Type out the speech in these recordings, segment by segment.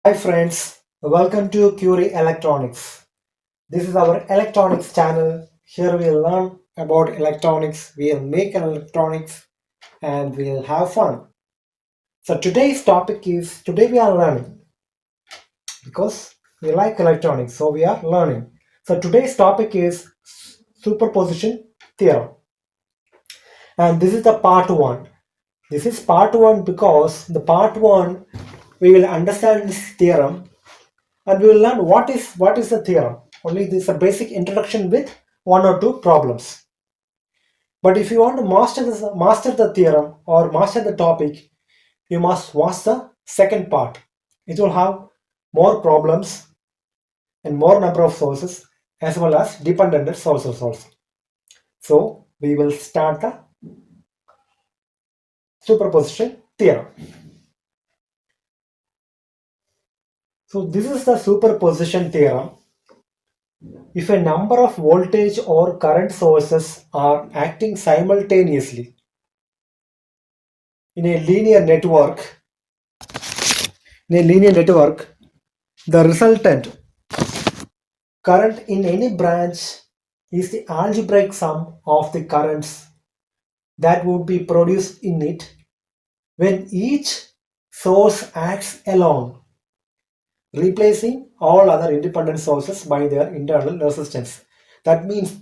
Hi friends, welcome to Curie Electronics. This is our electronics channel. Here we'll learn about electronics, we'll make electronics and we'll have fun. So today's topic is, today we are learning because we like electronics, so we are learning. So today's topic is superposition theorem, and this is the part 1. This is part 1 because the part 1 we will understand this theorem and we will learn what is the theorem. Only this is a basic introduction with one or two problems. But if you want to master the theorem or master the topic, you must watch the second part. It will have more problems and more number of sources as well as dependent sources also. So we will start the superposition theorem. So this is the superposition theorem. If a number of voltage or current sources are acting simultaneously in a linear network, the resultant current in any branch is the algebraic sum of the currents that would be produced in it when each source acts alone, replacing all other independent sources by their internal resistance. That means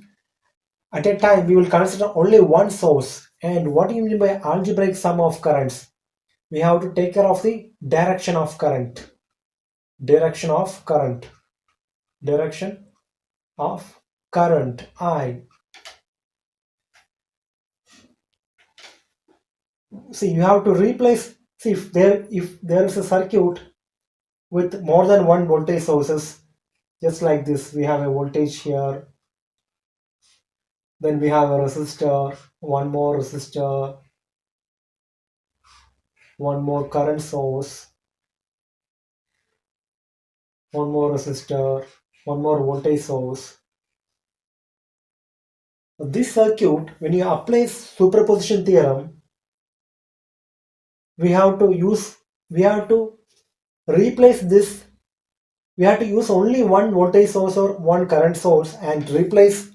at a time we will consider only one source. And what do you mean by algebraic sum of currents? We have to take care of the direction of current. Direction of current. Direction of current I. See, you have to replace. See, if there is a circuit with more than one voltage sources, just like this, we have a voltage here, then we have a resistor, one more resistor, one more current source, one more resistor, one more voltage source. This circuit, when you apply superposition theorem, we have to replace this. We have to use only one voltage source or one current source and replace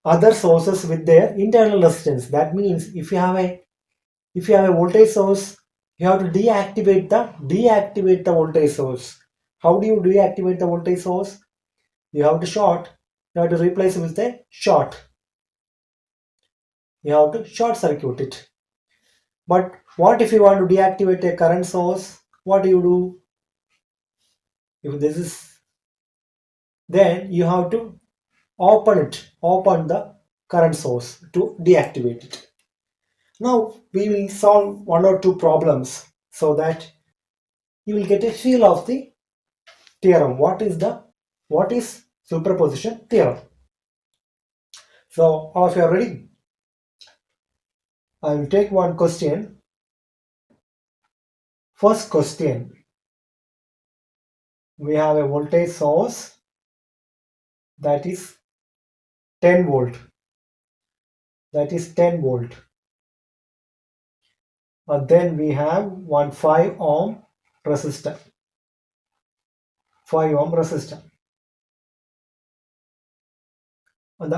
other sources with their internal resistance. That means if you have a voltage source, you have to deactivate the voltage source. How do you deactivate the voltage source? You have to short. You have to replace it with a short. You have to short circuit it. But what if you want to deactivate a current source? What do you do? If this is, then you have to open the current source to deactivate it. Now we will solve one or two problems so that you will get a feel of the theorem. What is superposition theorem? So all of you are ready? I will take one question. First question. We have a voltage source that is 10 volt. That is 10 volt. And then we have one 5 ohm resistor. 5 ohm resistor. And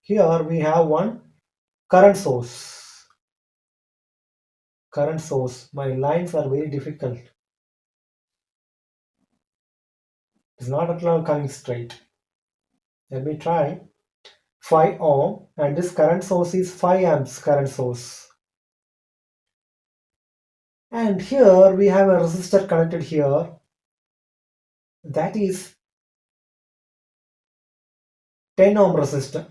here we have one current source. Current source. My lines are very difficult. It's not at all coming straight. Let me try. 5 ohm, and this current source is 5 amps current source. And here we have a resistor connected here. That is 10 ohm resistor.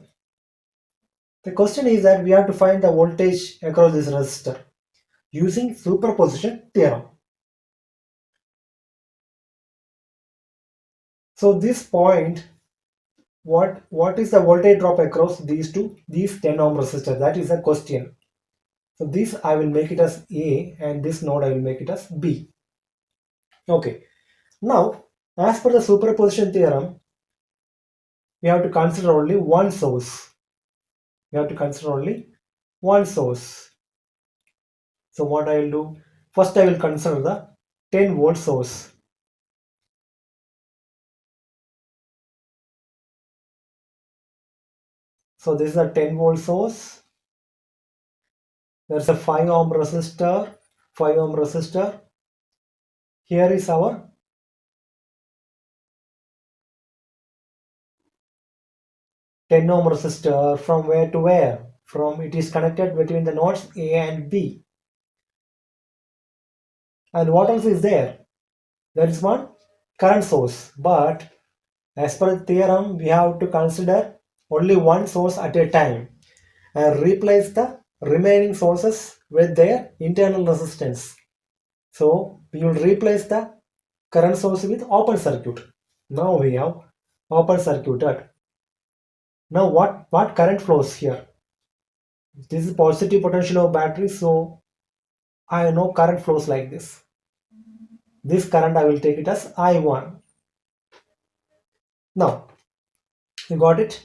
The question is that we have to find the voltage across this resistor using superposition theorem. So this point, what is the voltage drop across these 10 ohm resistors? That is the question. So this I will make it as A and this node I will make it as B. Okay. Now, as per the superposition theorem, we have to consider only one source. So what I will do? First I will consider the 10-volt source. So this is a 10-volt source. There's a 5 ohm resistor. 5 ohm resistor. Here is our 10 ohm resistor. From where to where? From it is connected between the nodes A and B. And what else is there? There is one current source. But as per the theorem, we have to consider only one source at a time and replace the remaining sources with their internal resistance. So we will replace the current source with open circuit. Now we have open circuited. Now what current flows here? This is positive potential of battery, so I know current flows like this. This current I will take it as I1. Now you got it.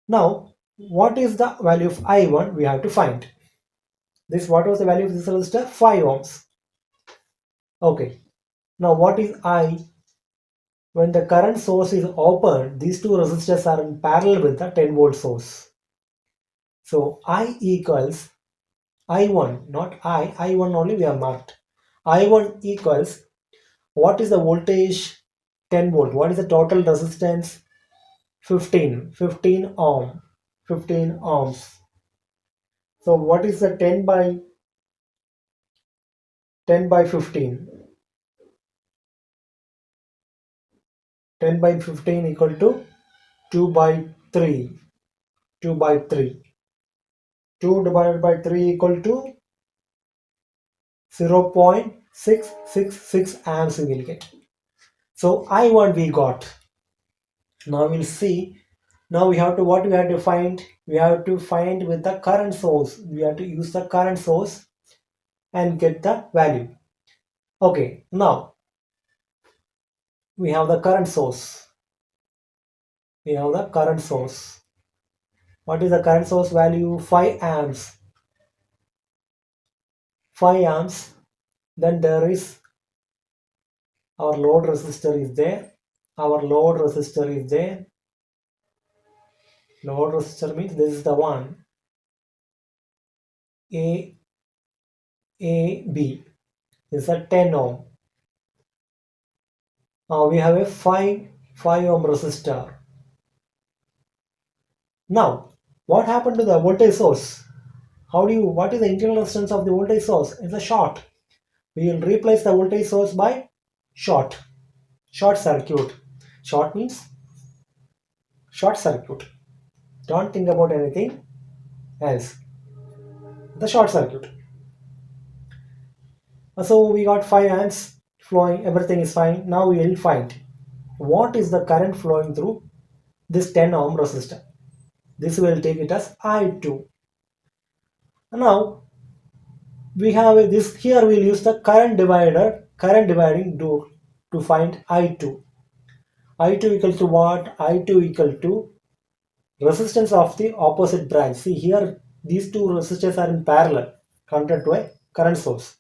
Now what is the value of I1? We have to find. This what was the value of this resistor? 5 ohms. Okay. Now what is I? When the current source is open, these two resistors are in parallel with the 10-volt source. So I equals I1, not I1 only we have marked. I1 equals, what is the voltage? 10 volt. What is the total resistance? 15 ohm. 15 ohms. So what is the 10 by 15? 10 by 15 equal to 2 by 3. 2 by 3. 2 divided by 3 equal to 0.666 amps we will get. So I1 we got. Now we'll see. Now we have to what we have to find? We have to find with the current source. We have to use the current source and get the value. Okay, now we have the current source. We have the current source. What is the current source value? 5 amps. 5 amps. Then there is our load resistor is there. Our load resistor is there. Load resistor means this is the one. A B is a 10 ohm. Now we have a 5 ohm resistor. Now, what happened to the voltage source? What is the internal resistance of the voltage source? It's a short. We will replace the voltage source by short. Short circuit. Short means short circuit. Don't think about anything else. The short circuit. So we got 5 amps flowing, everything is fine. Now we will find what is the current flowing through this 10 ohm resistor. This will take it as I2. Now we have this here. We'll use the current dividing to find I2. I2 equal to what? I2 equal to resistance of the opposite branch. See here, these two resistors are in parallel connected to a current source.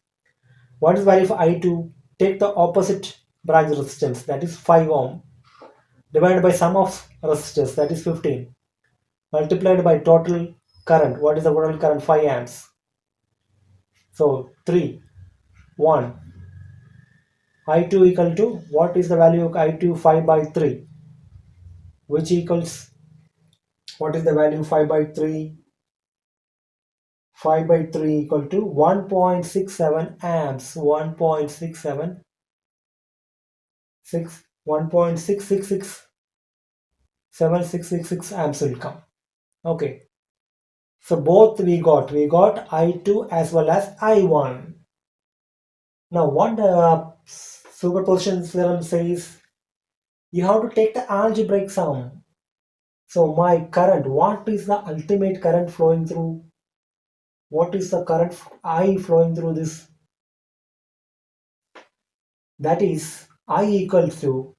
What is the value of I2? Take the opposite branch resistance, that is 5 ohm, divided by sum of resistors, that is 15, multiplied by total current. What is the total current? 5 amps. So 3, 1. I2 equal to, what is the value of I2? 5 by 3, which equals, what is the value? 5 by 3? 5 by 3 equal to 1.67 amps. 1.67 1.666 7666 amps will come. Okay, so both we got I2 as well as I1. Now what the superposition theorem says, you have to take the algebraic sum. So my current, what is the ultimate current flowing through? What is the current I flowing through this? That is I equal to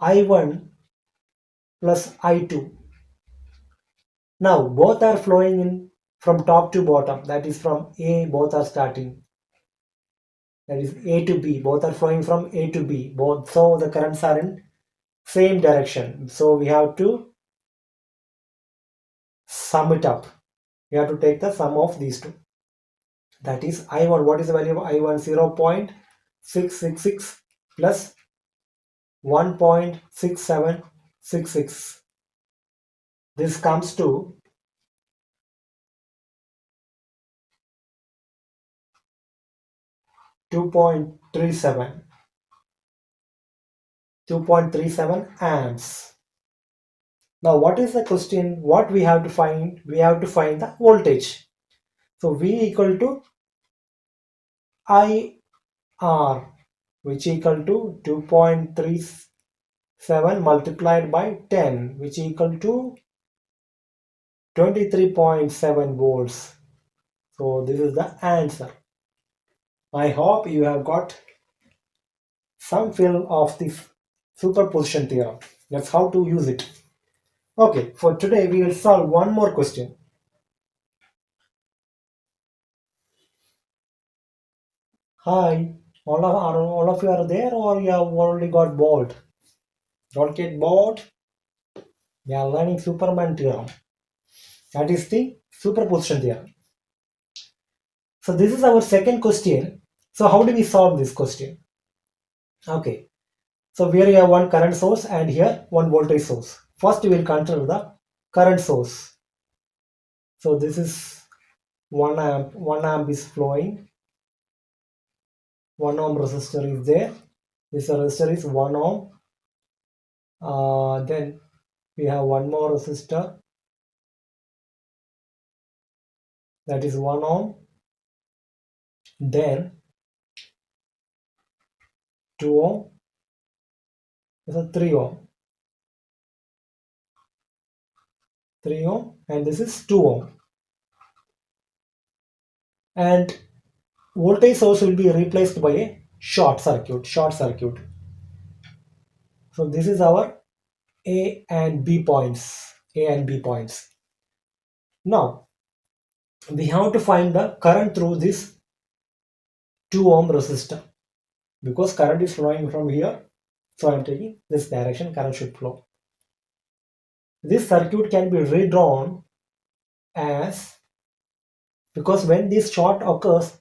I1 plus I2. Now both are flowing in from top to bottom. That is from A, both are starting. that is A to B. Both are flowing from A to B. Both, so the currents are in same direction. So we have to sum it up. We have to take the sum of these two. That is I1. What is the value of I1? 0.666 plus 1.6766. This comes to 2.37. 2.37 amps. Now, what is the question? What we have to find? We have to find the voltage. So V equal to IR, which equal to 2.37 multiplied by 10, which equal to 23.7 volts. So this is the answer. I hope you have got some feel of this superposition theorem. That's how to use it. Okay, for today we will solve one more question. Hi, all of you are there or you have already got bored? Don't get bored. We are learning Superman theorem. That is the superposition theorem. So this is our second question. So how do we solve this question? Okay. So here you have one current source and here one voltage source. First we will consider the current source. So this is 1 amp. 1 amp is flowing. 1 ohm resistor is there. This resistor is 1 ohm. Then we have one more resistor, that is 1 ohm. Then 2 ohm. This is 3 ohm. 3 ohm and this is 2 ohm. And voltage source will be replaced by a short circuit. So this is our A and B points. Now we have to find the current through this 2 ohm resistor because current is flowing from here. So I am taking this direction, current should flow. This circuit can be redrawn as, because when this short occurs,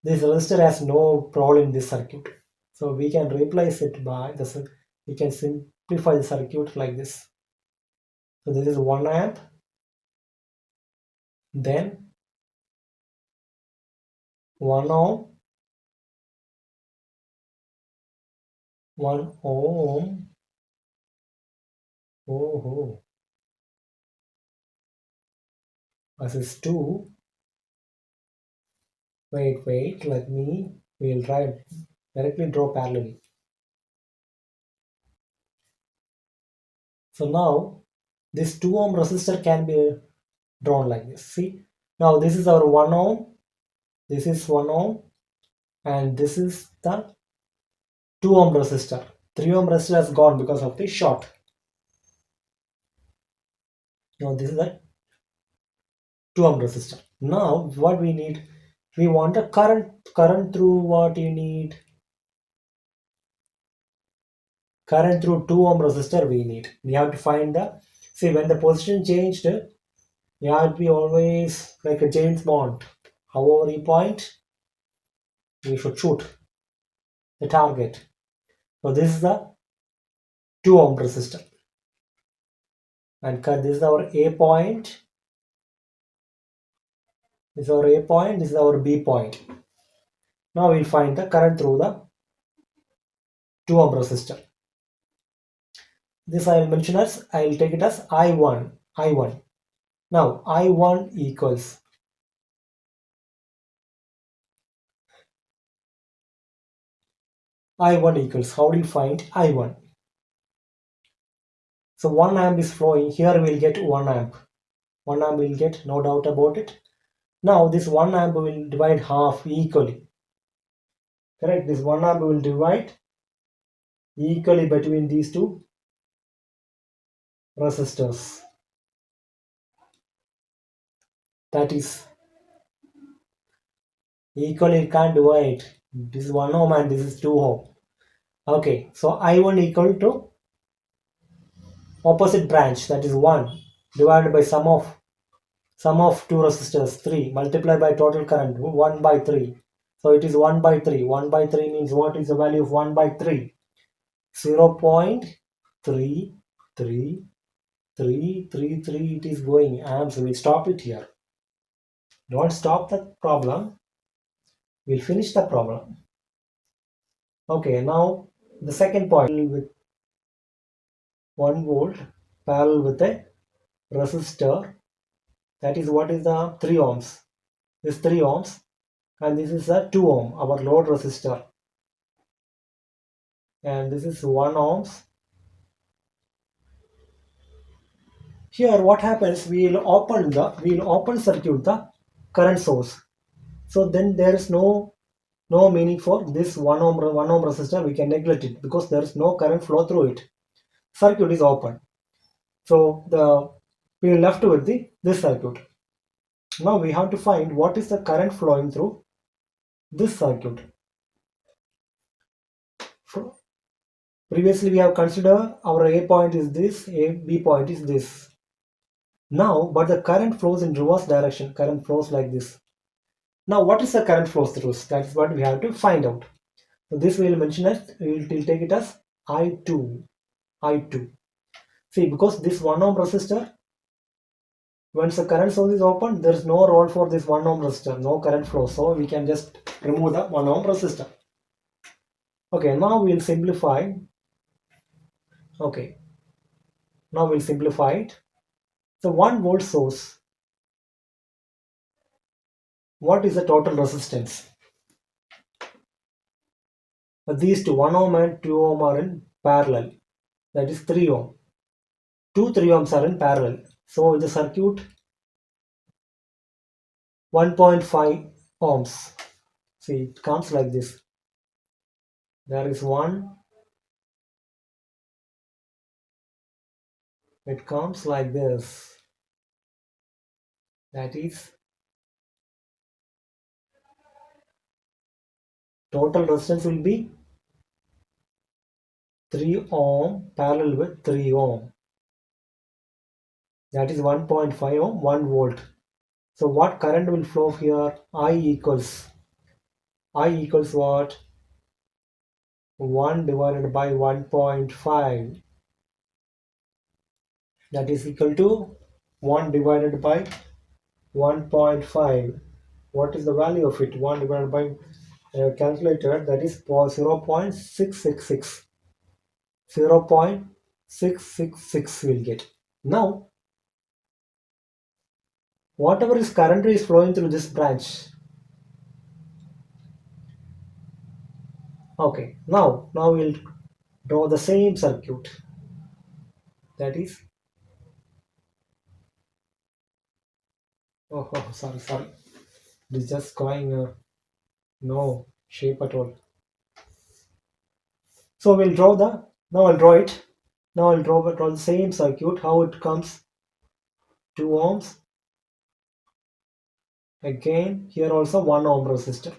this resistor has no problem in this circuit. So we can replace it by this. We can simplify the circuit like this. So this is 1 amp. Then 1 ohm. 1 ohm. Oh, this is 2. Wait. Let me. We'll try directly draw parallelly. So now this 2 ohm resistor can be drawn like this. See, now this is our 1 ohm. This is 1 ohm, and this is the 2 ohm resistor. 3 ohm resistor has gone because of the short. Now this is the 2 ohm resistor. Now what we need, we want a current through what you need. Current through 2 ohm resistor we need. We have to find the, see when the position changed, you have to be always like a James Bond. However you point, we should shoot the target. So this is the 2 ohm resistor. And this is our A point. This is our A point, this is our B point. Now we'll find the current through the 2 ohm resistor. This I will mention as, I will take it as I1. Now I1 equals, how do you find I1? So 1 amp is flowing, here we'll get 1 amp. 1 amp will get, no doubt about it. Now this 1 amp will divide half equally. Correct, this 1 amp will divide equally between these two resistors. That is, equally it can't divide This is 1 ohm and this is 2 ohm. Okay, so I1 equal to opposite branch, that is 1 divided by sum of two resistors 3 multiplied by total current 1 by 3. So it is 1 by 3. 1 by 3 means what is the value of 1 by 3? 0.3333 it is going amps. We'll stop it here. Don't stop the problem. We'll finish the problem. Okay, now the second point with 1 volt parallel with a resistor, that is what is the 3 ohms. This 3 ohms and this is a 2 ohm, our load resistor, and this is 1 ohms. Here what happens, we'll open circuit the current source. So then there is no meaning for this 1 ohm resistor. We can neglect it because there is no current flow through it. Circuit is open. So we are left with this circuit. Now we have to find what is the current flowing through this circuit. Previously we have considered our A point is this, B point is this. Now, but the current flows in reverse direction. Current flows like this. Now, what is the current flows through? That's what we have to find out. So this we will mention as, we'll take it as I2. I2. See, because this 1 ohm resistor, once the current source is open, there is no role for this 1 ohm resistor, no current flow. So we can just remove the 1 ohm resistor. Okay, now we'll simplify. Okay, now we'll simplify it. So 1 volt source, what is the total resistance? These two, 1 ohm and 2 ohm are in parallel. That is 3 ohm. Two 3 ohms are in parallel. So the circuit 1.5 ohms. See, it comes like this. There is one. It comes like this. That is total resistance will be 3 ohm parallel with 3 ohm. That is 1.5 ohm, 1 volt. So what current will flow here? I equals what? 1 divided by 1.5. That is equal to 1 divided by 1.5. What is the value of it? 1 divided by calculator, that is 0.666. 0.666 will get. Now, whatever is current is flowing through this branch. Okay, now we'll draw the same circuit. That is, sorry. It is just going no shape at all. So we'll draw now I'll draw it. Now I'll draw the same circuit, how it comes. 2 ohms. Again, here also 1 ohm resistor.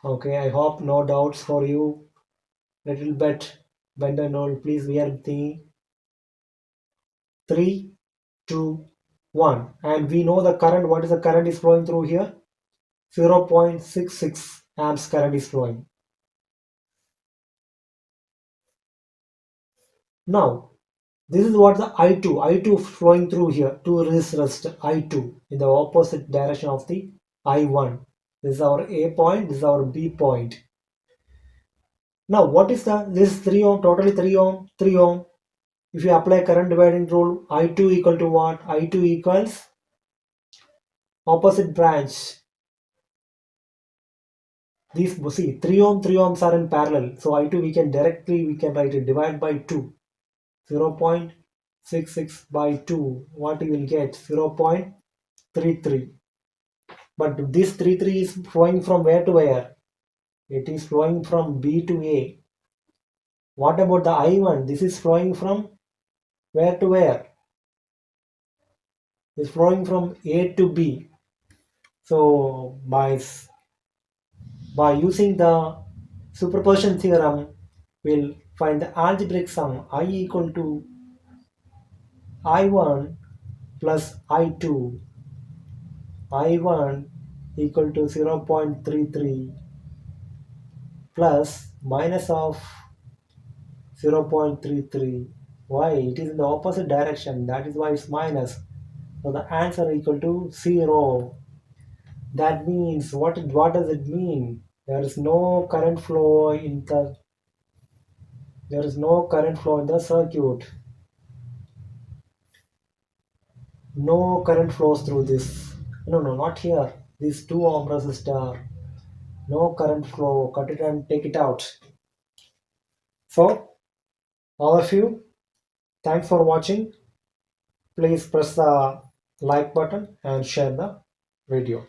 Okay, I hope no doubts for you. Little bit bend and all. Please bear with me. 3, 2, 1. And we know the current. What is the current is flowing through here? 0.66 amps current is flowing. Now, this is what the I2 flowing through here to this resistor I2 in the opposite direction of the I1. This is our A point, this is our B point. Now what is this is 3 ohm, totally 3 ohm, 3 ohm. If you apply current dividing rule, I2 equal to what? I2 equals opposite branch. These, see, 3 ohms are in parallel. So I2 we can write it, divide by 2. 0.66 by 2. What you will get? 0.33. But this 33 is flowing from where to where? It is flowing from B to A. What about the I1? This is flowing from where to where? It's flowing from A to B. So by using the superposition theorem, we'll find the algebraic sum I equal to I1 plus I2. I1 equal to 0.33 plus minus of 0.33. Why? It is in the opposite direction. That is why it's minus. So the answer equal to 0. That means what does it mean? There is no current flow in the circuit. No current flows through this. No, not here. This 2 ohm resistor. No current flow. Cut it and take it out. So all of you, thanks for watching. Please press the like button and share the video.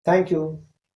Thank you.